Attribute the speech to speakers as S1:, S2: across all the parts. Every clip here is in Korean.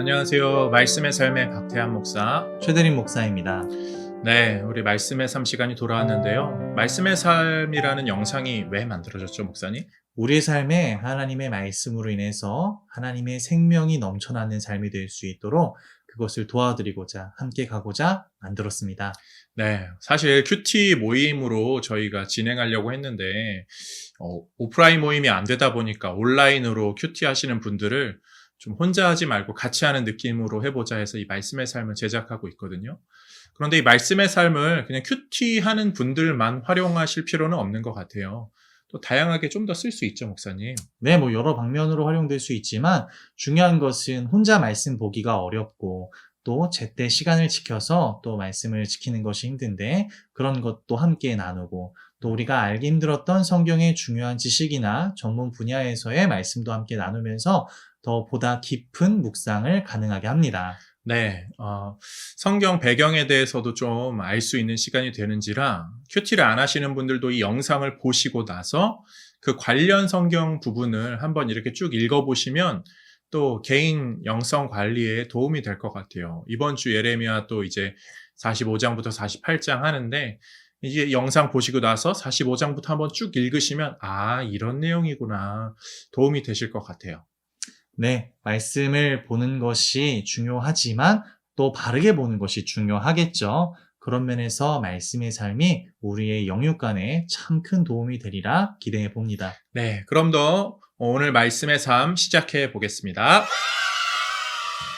S1: 안녕하세요. 말씀의 삶의 박태환 목사.
S2: 최대림 목사입니다.
S1: 네, 우리 말씀의 삶 시간이 돌아왔는데요. 말씀의 삶이라는 영상이 왜 만들어졌죠, 목사님?
S2: 우리의 삶에 하나님의 말씀으로 인해서 하나님의 생명이 넘쳐나는 삶이 될 수 있도록 그것을 도와드리고자 함께 가고자 만들었습니다.
S1: 네, 사실 큐티 모임으로 저희가 진행하려고 했는데 오프라인 모임이 안 되다 보니까 온라인으로 큐티 하시는 분들을 좀 혼자 하지 말고 같이 하는 느낌으로 해보자 해서 이 말씀의 삶을 제작하고 있거든요. 그런데 이 말씀의 삶을 그냥 큐티 하는 분들만 활용하실 필요는 없는 것 같아요. 또 다양하게 좀 더 쓸 수 있죠, 목사님.
S2: 네, 여러 방면으로 활용될 수 있지만 중요한 것은 혼자 말씀 보기가 어렵고 또 제때 시간을 지켜서 또 말씀을 지키는 것이 힘든데 그런 것도 함께 나누고 또 우리가 알기 힘들었던 성경의 중요한 지식이나 전문 분야에서의 말씀도 함께 나누면서 더 보다 깊은 묵상을 가능하게 합니다.
S1: 네, 성경 배경에 대해서도 좀 알 수 있는 시간이 되는지라 큐티를 안 하시는 분들도 이 영상을 보시고 나서 그 관련 성경 부분을 한번 이렇게 쭉 읽어보시면 또 개인 영성 관리에 도움이 될 것 같아요. 이번 주 예레미야 또 이제 45장부터 48장 하는데 이제 영상 보시고 나서 45장부터 한번 쭉 읽으시면 이런 내용이구나 도움이 되실 것 같아요.
S2: 네, 말씀을 보는 것이 중요하지만 또 바르게 보는 것이 중요하겠죠. 그런 면에서 말씀의 삶이 우리의 영육간에 참 큰 도움이 되리라 기대해 봅니다.
S1: 네, 그럼 더 오늘 말씀의 삶 시작해 보겠습니다.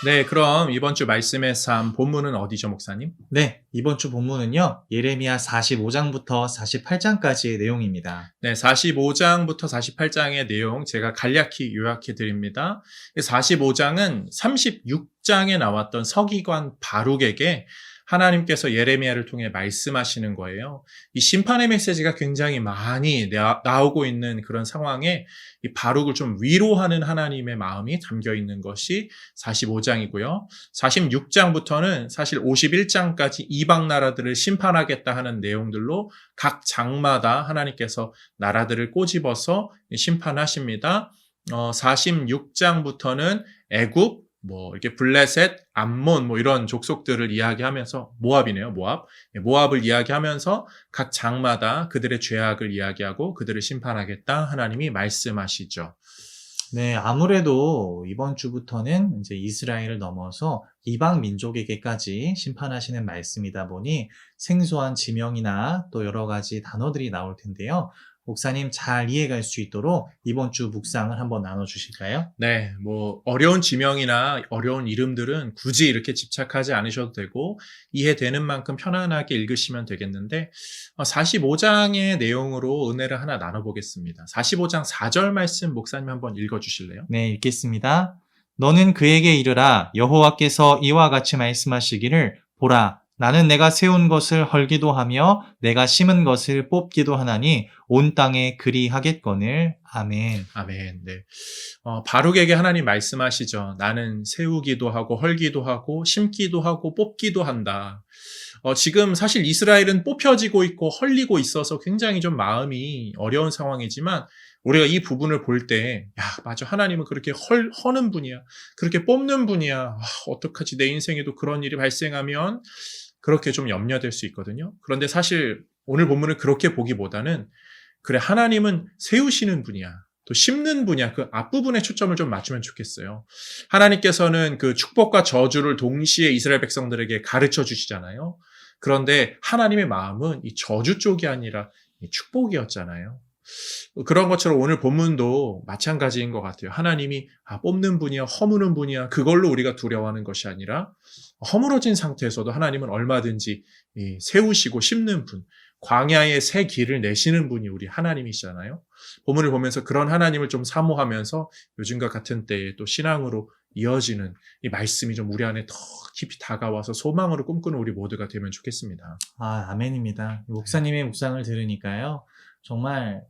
S1: 네, 그럼 이번 주 말씀의 삶 본문은 어디죠, 목사님?
S2: 네, 이번 주 본문은요, 예레미야 45장부터 48장까지의 내용입니다.
S1: 네, 45장부터 48장의 내용 제가 간략히 요약해 드립니다. 45장은 36장에 나왔던 서기관 바룩에게 하나님께서 예레미야를 통해 말씀하시는 거예요. 이 심판의 메시지가 굉장히 많이 나오고 있는 그런 상황에 이 바룩을 좀 위로하는 하나님의 마음이 담겨 있는 것이 45장이고요. 46장부터는 사실 51장까지 이방 나라들을 심판하겠다 하는 내용들로 각 장마다 하나님께서 나라들을 꼬집어서 심판하십니다. 46장부터는 애굽, 이렇게 블레셋, 암몬, 이런 족속들을 이야기하면서, 모압이네요, 모압. 모압을 이야기하면서 각 장마다 그들의 죄악을 이야기하고 그들을 심판하겠다 하나님이 말씀하시죠.
S2: 네, 아무래도 이번 주부터는 이제 이스라엘을 넘어서 이방 민족에게까지 심판하시는 말씀이다 보니 생소한 지명이나 또 여러 가지 단어들이 나올 텐데요. 목사님 잘 이해갈 수 있도록 이번 주 묵상을 한번 나눠주실까요?
S1: 네, 어려운 지명이나 어려운 이름들은 굳이 이렇게 집착하지 않으셔도 되고, 이해되는 만큼 편안하게 읽으시면 되겠는데, 45장의 내용으로 은혜를 하나 나눠보겠습니다. 45장 4절 말씀 목사님 한번 읽어주실래요?
S2: 네, 읽겠습니다. 너는 그에게 이르라 여호와께서 이와 같이 말씀하시기를 보라 나는 내가 세운 것을 헐기도 하며 내가 심은 것을 뽑기도 하나니 온 땅에 그리하겠거늘. 아멘.
S1: 아멘. 네. 바룩에게 하나님 말씀하시죠. 나는 세우기도 하고 헐기도 하고 심기도 하고 뽑기도 한다. 지금 사실 이스라엘은 뽑혀지고 있고 헐리고 있어서 굉장히 좀 마음이 어려운 상황이지만 우리가 이 부분을 볼 때, 맞아. 하나님은 그렇게 허는 분이야. 그렇게 뽑는 분이야. 어떡하지? 내 인생에도 그런 일이 발생하면 그렇게 좀 염려될 수 있거든요. 그런데 사실 오늘 본문을 그렇게 보기보다는 그래, 하나님은 세우시는 분이야. 또 심는 분이야. 그 앞부분에 초점을 좀 맞추면 좋겠어요. 하나님께서는 그 축복과 저주를 동시에 이스라엘 백성들에게 가르쳐 주시잖아요. 그런데 하나님의 마음은 이 저주 쪽이 아니라 이 축복이었잖아요. 그런 것처럼 오늘 본문도 마찬가지인 것 같아요. 하나님이 뽑는 분이야, 허무는 분이야, 그걸로 우리가 두려워하는 것이 아니라 허물어진 상태에서도 하나님은 얼마든지 세우시고 심는 분, 광야의 새 길을 내시는 분이 우리 하나님이시잖아요. 본문을 보면서 그런 하나님을 좀 사모하면서 요즘과 같은 때에 또 신앙으로 이어지는 이 말씀이 좀 우리 안에 더 깊이 다가와서 소망으로 꿈꾸는 우리 모두가 되면 좋겠습니다.
S2: 아멘입니다. 목사님의 묵상을 들으니까요. 정말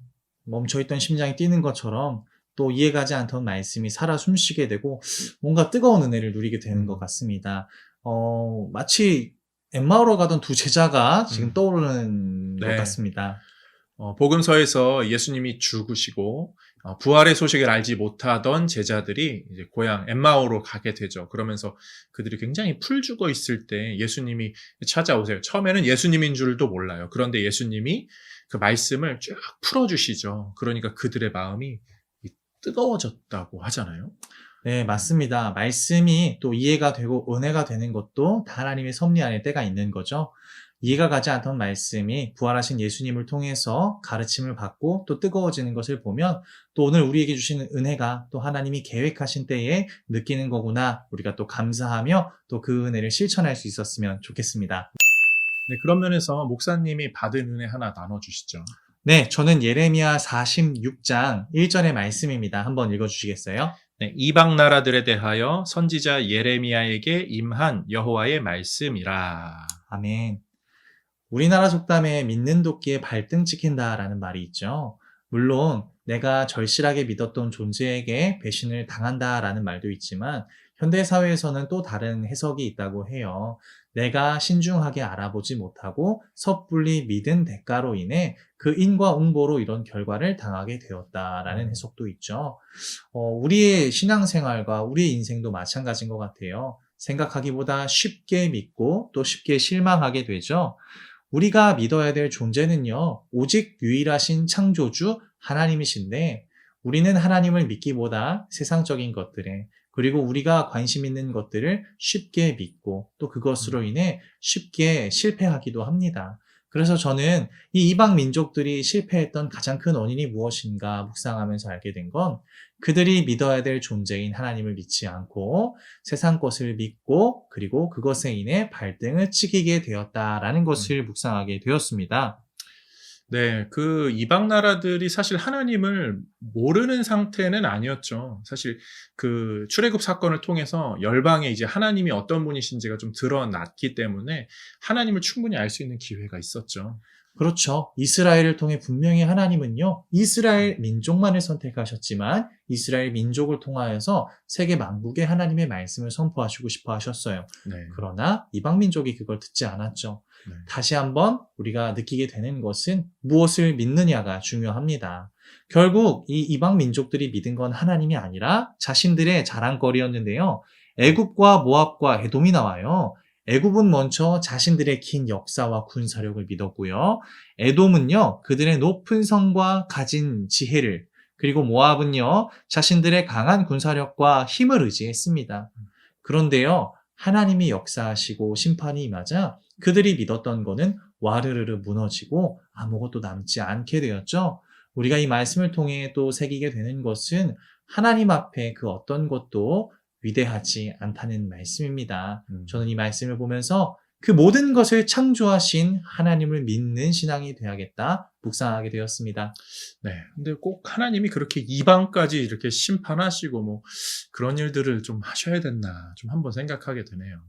S2: 멈춰있던 심장이 뛰는 것처럼 또 이해가지 않던 말씀이 살아 숨쉬게 되고 뭔가 뜨거운 은혜를 누리게 되는 것 같습니다. 마치 엠마오로 가던 두 제자가 지금 떠오르는 것
S1: 네.
S2: 같습니다.
S1: 복음서에서 예수님이 죽으시고 부활의 소식을 알지 못하던 제자들이 이제 고향 엠마오로 가게 되죠. 그러면서 그들이 굉장히 풀 죽어 있을 때 예수님이 찾아오세요. 처음에는 예수님인 줄도 몰라요. 그런데 예수님이 그 말씀을 쭉 풀어주시죠. 그러니까 그들의 마음이 뜨거워졌다고 하잖아요.
S2: 네, 맞습니다. 말씀이 또 이해가 되고 은혜가 되는 것도 다 하나님의 섭리 안에 때가 있는 거죠. 이해가 가지 않던 말씀이 부활하신 예수님을 통해서 가르침을 받고 또 뜨거워지는 것을 보면 또 오늘 우리에게 주시는 은혜가 또 하나님이 계획하신 때에 느끼는 거구나, 우리가 또 감사하며 또 그 은혜를 실천할 수 있었으면 좋겠습니다.
S1: 네, 그런 면에서 목사님이 받은 은혜 하나 나눠주시죠.
S2: 네, 저는 예레미야 46장 1절의 말씀입니다. 한번 읽어주시겠어요?
S1: 네, 이방 나라들에 대하여 선지자 예레미야에게 임한 여호와의 말씀이라.
S2: 아멘. 우리나라 속담에 믿는 도끼에 발등 찍힌다라는 말이 있죠. 물론 내가 절실하게 믿었던 존재에게 배신을 당한다라는 말도 있지만 현대 사회에서는 또 다른 해석이 있다고 해요. 내가 신중하게 알아보지 못하고 섣불리 믿은 대가로 인해 그 인과응보로 이런 결과를 당하게 되었다라는 해석도 있죠. 우리의 신앙생활과 우리의 인생도 마찬가지인 것 같아요. 생각하기보다 쉽게 믿고 또 쉽게 실망하게 되죠. 우리가 믿어야 될 존재는요, 오직 유일하신 창조주 하나님이신데, 우리는 하나님을 믿기보다 세상적인 것들에, 그리고 우리가 관심 있는 것들을 쉽게 믿고, 또 그것으로 인해 쉽게 실패하기도 합니다. 그래서 저는 이 이방 민족들이 실패했던 가장 큰 원인이 무엇인가 묵상하면서 알게 된 건, 그들이 믿어야 될 존재인 하나님을 믿지 않고 세상 것을 믿고 그리고 그것에 인해 발등을 찍히게 되었다라는 것을 묵상하게 되었습니다.
S1: 네, 그 이방 나라들이 사실 하나님을 모르는 상태는 아니었죠. 사실 그 출애굽 사건을 통해서 열방에 이제 하나님이 어떤 분이신지가 좀 드러났기 때문에 하나님을 충분히 알 수 있는 기회가 있었죠.
S2: 그렇죠. 이스라엘을 통해 분명히 하나님은요, 이스라엘 민족만을 선택하셨지만 이스라엘 민족을 통하여서 세계 만국에 하나님의 말씀을 선포하시고 싶어 하셨어요.
S1: 네.
S2: 그러나 이방 민족이 그걸 듣지 않았죠.
S1: 네.
S2: 다시 한번 우리가 느끼게 되는 것은 무엇을 믿느냐가 중요합니다. 결국 이 이방 민족들이 믿은 건 하나님이 아니라 자신들의 자랑거리였는데요. 애굽과 모압과 에돔이 나와요. 애굽은 먼저 자신들의 긴 역사와 군사력을 믿었고요. 에돔은요, 그들의 높은 성과 가진 지혜를, 그리고 모압은요, 자신들의 강한 군사력과 힘을 의지했습니다. 그런데요, 하나님이 역사하시고 심판이 임하자 그들이 믿었던 거는 와르르르 무너지고 아무것도 남지 않게 되었죠. 우리가 이 말씀을 통해 또 새기게 되는 것은 하나님 앞에 그 어떤 것도 위대하지 않다는 말씀입니다. 저는 이 말씀을 보면서 그 모든 것을 창조하신 하나님을 믿는 신앙이 되야겠다 묵상하게 되었습니다.
S1: 네. 근데 꼭 하나님이 그렇게 이방까지 이렇게 심판하시고 뭐 그런 일들을 좀 하셔야 됐나 좀 한번 생각하게 되네요.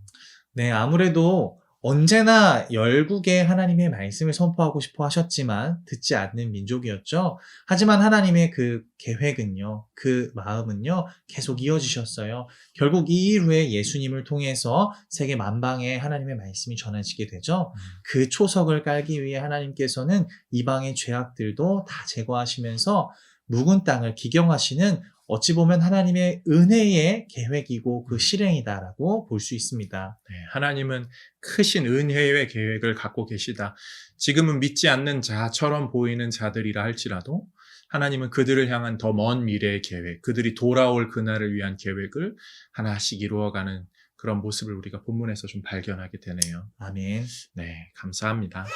S2: 네, 아무래도 언제나 열국에 하나님의 말씀을 선포하고 싶어 하셨지만 듣지 않는 민족이었죠. 하지만 하나님의 그 계획은요, 그 마음은요, 계속 이어지셨어요. 결국 이 일 후에 예수님을 통해서 세계 만방에 하나님의 말씀이 전해지게 되죠. 그 초석을 깔기 위해 하나님께서는 이방의 죄악들도 다 제거하시면서 묵은 땅을 기경하시는, 어찌 보면 하나님의 은혜의 계획이고 그 실행이다라고 볼 수 있습니다.
S1: 네, 하나님은 크신 은혜의 계획을 갖고 계시다. 지금은 믿지 않는 자처럼 보이는 자들이라 할지라도 하나님은 그들을 향한 더 먼 미래의 계획, 그들이 돌아올 그날을 위한 계획을 하나씩 이루어가는 그런 모습을 우리가 본문에서 좀 발견하게 되네요.
S2: 아멘.
S1: 네, 감사합니다.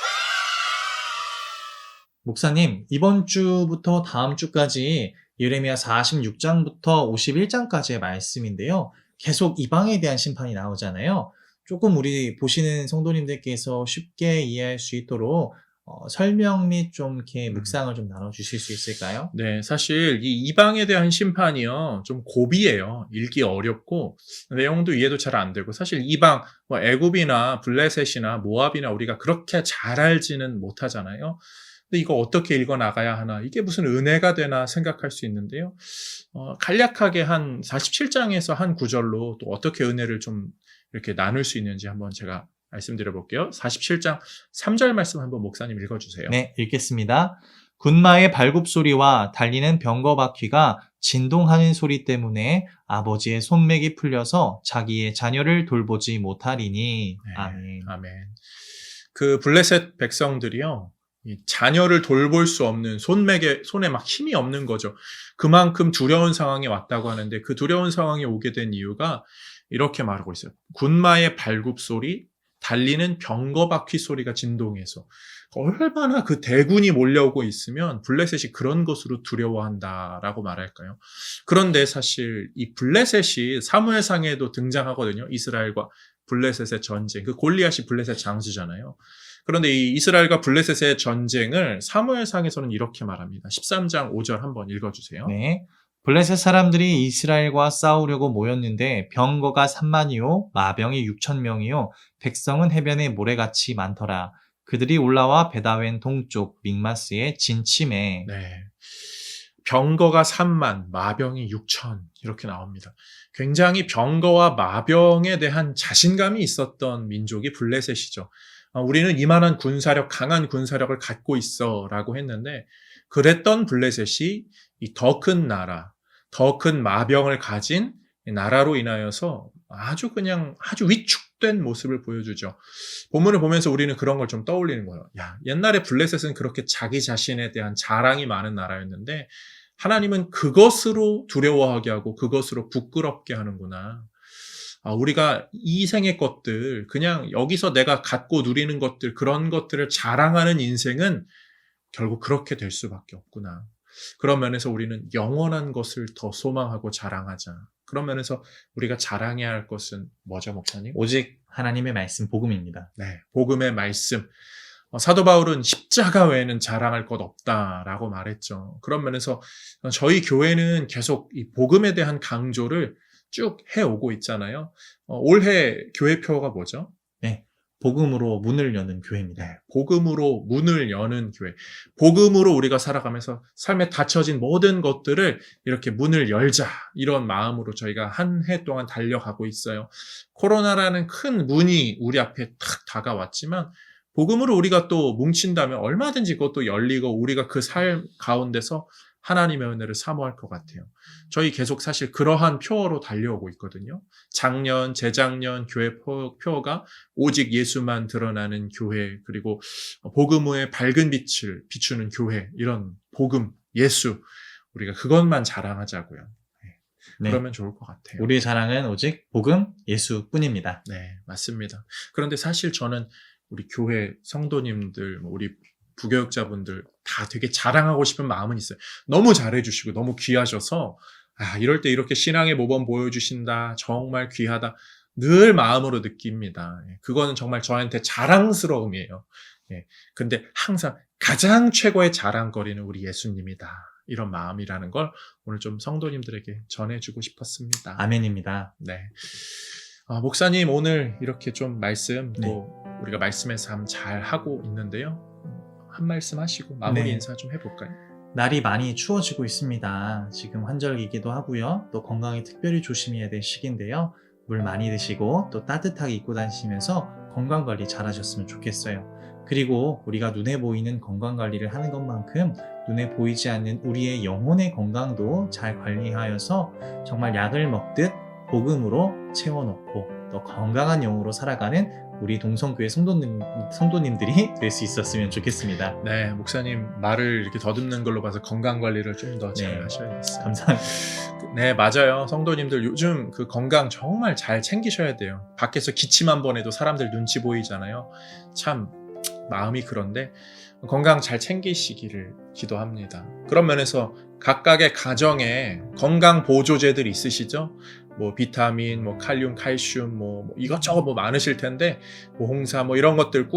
S2: 목사님, 이번 주부터 다음 주까지 예레미야 46장부터 51장까지의 말씀인데요. 계속 이방에 대한 심판이 나오잖아요. 조금 우리 보시는 성도님들께서 쉽게 이해할 수 있도록 설명 및 좀 이렇게 묵상을 좀 나눠주실 수 있을까요?
S1: 네, 사실 이 이방에 대한 심판이요, 좀 고비예요. 읽기 어렵고 내용도 이해도 잘 안 되고, 사실 이방, 뭐 애굽이나 블레셋이나 모압이나 우리가 그렇게 잘 알지는 못하잖아요. 근데 이거 어떻게 읽어 나가야 하나? 이게 무슨 은혜가 되나 생각할 수 있는데요. 간략하게 한 47장에서 한 구절로 또 어떻게 은혜를 좀 이렇게 나눌 수 있는지 한번 제가 말씀드려볼게요. 47장 3절 말씀 한번 목사님 읽어주세요.
S2: 네, 읽겠습니다. 군마의 발굽소리와 달리는 병거 바퀴가 진동하는 소리 때문에 아버지의 손맥이 풀려서 자기의 자녀를 돌보지 못하리니.
S1: 네,
S2: 아멘.
S1: 아멘. 그 블레셋 백성들이요, 이 자녀를 돌볼 수 없는 손에 막 힘이 없는 거죠. 그만큼 두려운 상황에 왔다고 하는데 그 두려운 상황에 오게 된 이유가 이렇게 말하고 있어요. 군마의 발굽 소리, 달리는 병거 바퀴 소리가 진동해서. 얼마나 그 대군이 몰려오고 있으면 블레셋이 그런 것으로 두려워한다라고 말할까요? 그런데 사실 이 블레셋이 사무엘상에도 등장하거든요. 이스라엘과 블레셋의 전쟁. 그 골리앗이 블레셋 장수잖아요. 그런데 이 이스라엘과 블레셋의 전쟁을 사무엘상에서는 이렇게 말합니다. 13장 5절 한번 읽어주세요.
S2: 네. 블레셋 사람들이 이스라엘과 싸우려고 모였는데 병거가 3만이요 마병이 6,000명이요 백성은 해변에 모래같이 많더라. 그들이 올라와 베다웬 동쪽 믹마스에 진침해.
S1: 네. 병거가 3만, 마병이 6천 이렇게 나옵니다. 굉장히 병거와 마병에 대한 자신감이 있었던 민족이 블레셋이죠. 우리는 이만한 군사력, 강한 군사력을 갖고 있어 라고 했는데 그랬던 블레셋이 이 더 큰 나라, 더 큰 마병을 가진 나라로 인하여서 아주 위축된 모습을 보여주죠. 본문을 보면서 우리는 그런 걸 좀 떠올리는 거예요. 야, 옛날에 블레셋은 그렇게 자기 자신에 대한 자랑이 많은 나라였는데 하나님은 그것으로 두려워하게 하고 그것으로 부끄럽게 하는구나. 우리가 이 생의 것들, 그냥 여기서 내가 갖고 누리는 것들, 그런 것들을 자랑하는 인생은 결국 그렇게 될 수밖에 없구나. 그런 면에서 우리는 영원한 것을 더 소망하고 자랑하자. 그런 면에서 우리가 자랑해야 할 것은 뭐죠, 목사님?
S2: 오직 하나님의 말씀 복음입니다.
S1: 네, 복음의 말씀. 사도 바울은 십자가 외에는 자랑할 것 없다라고 말했죠. 그런 면에서 저희 교회는 계속 이 복음에 대한 강조를 쭉 해오고 있잖아요. 올해 교회표가 뭐죠?
S2: 네. 복음으로 문을 여는 교회입니다.
S1: 네, 복음으로 문을 여는 교회. 복음으로 우리가 살아가면서 삶에 닫혀진 모든 것들을 이렇게 문을 열자. 이런 마음으로 저희가 한 해 동안 달려가고 있어요. 코로나라는 큰 문이 우리 앞에 탁 다가왔지만 복음으로 우리가 또 뭉친다면 얼마든지 그것도 열리고 우리가 그 삶 가운데서 하나님의 은혜를 사모할 것 같아요. 저희 계속 사실 그러한 표어로 달려오고 있거든요. 작년, 재작년 교회 표어가 오직 예수만 드러나는 교회, 그리고 복음의 밝은 빛을 비추는 교회, 이런 복음, 예수, 우리가 그것만 자랑하자고요.
S2: 네.
S1: 그러면 좋을 것 같아요.
S2: 우리의 자랑은 오직 복음, 예수뿐입니다.
S1: 네, 맞습니다. 그런데 사실 저는 우리 교회 성도님들, 우리 부교육자분들 다 되게 자랑하고 싶은 마음은 있어요. 너무 잘해주시고 너무 귀하셔서 이럴 때 이렇게 신앙의 모범 보여주신다. 정말 귀하다. 늘 마음으로 느낍니다. 그거는 정말 저한테 자랑스러움이에요. 근데 항상 가장 최고의 자랑거리는 우리 예수님이다. 이런 마음이라는 걸 오늘 좀 성도님들에게 전해주고 싶었습니다.
S2: 아멘입니다.
S1: 네. 목사님 오늘 이렇게 좀 말씀
S2: 네.
S1: 또 우리가 말씀의 삶 잘 하고 있는데요. 한 말씀 하시고 마무리
S2: 네.
S1: 인사 좀 해볼까요?
S2: 날이 많이 추워지고 있습니다. 지금 환절기이기도 하고요. 또 건강에 특별히 조심해야 될 시기인데요. 물 많이 드시고 또 따뜻하게 입고 다니시면서 건강관리 잘 하셨으면 좋겠어요. 그리고 우리가 눈에 보이는 건강관리를 하는 것만큼 눈에 보이지 않는 우리의 영혼의 건강도 잘 관리하여서 정말 약을 먹듯 복음으로 채워놓고 또 건강한 영으로 살아가는 우리 동성교회 성도님들이 될 수 있었으면 좋겠습니다.
S1: 네, 목사님 말을 이렇게 더듬는 걸로 봐서 건강 관리를 좀 더 잘
S2: 네.
S1: 하셔야겠어요.
S2: 감사합니다.
S1: 네, 맞아요. 성도님들 요즘 그 건강 정말 잘 챙기셔야 돼요. 밖에서 기침 한 번 해도 사람들 눈치 보이잖아요. 참 마음이 그런데 건강 잘 챙기시기를 기도합니다. 그런 면에서 각각의 가정에 건강 보조제들 있으시죠? 뭐 비타민, 뭐 칼륨, 칼슘, 뭐 이것저것 뭐 많으실 텐데 뭐 홍삼 뭐 이런 것들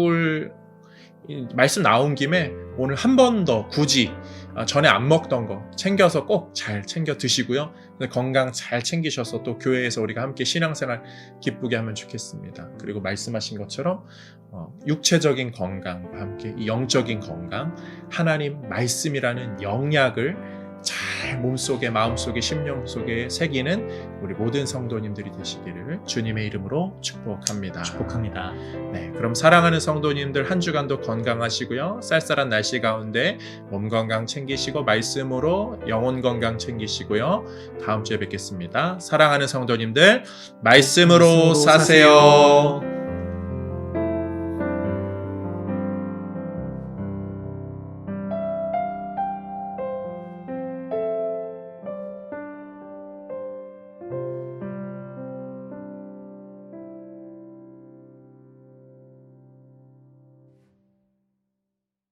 S1: 말씀 나온 김에 오늘 한 번 더 굳이 전에 안 먹던 거 챙겨서 꼭 잘 챙겨 드시고요. 건강 잘 챙기셔서 또 교회에서 우리가 함께 신앙생활 기쁘게 하면 좋겠습니다. 그리고 말씀하신 것처럼 육체적인 건강과 함께 이 영적인 건강, 하나님 말씀이라는 영약을 잘 잘 몸속에 마음속에 심령 속에 새기는 우리 모든 성도님들이 되시기를 주님의 이름으로 축복합니다.
S2: 축복합니다.
S1: 네, 그럼 사랑하는 성도님들 한 주간도 건강하시고요. 쌀쌀한 날씨 가운데 몸 건강 챙기시고 말씀으로 영혼 건강 챙기시고요. 다음 주에 뵙겠습니다. 사랑하는 성도님들 말씀으로 사세요.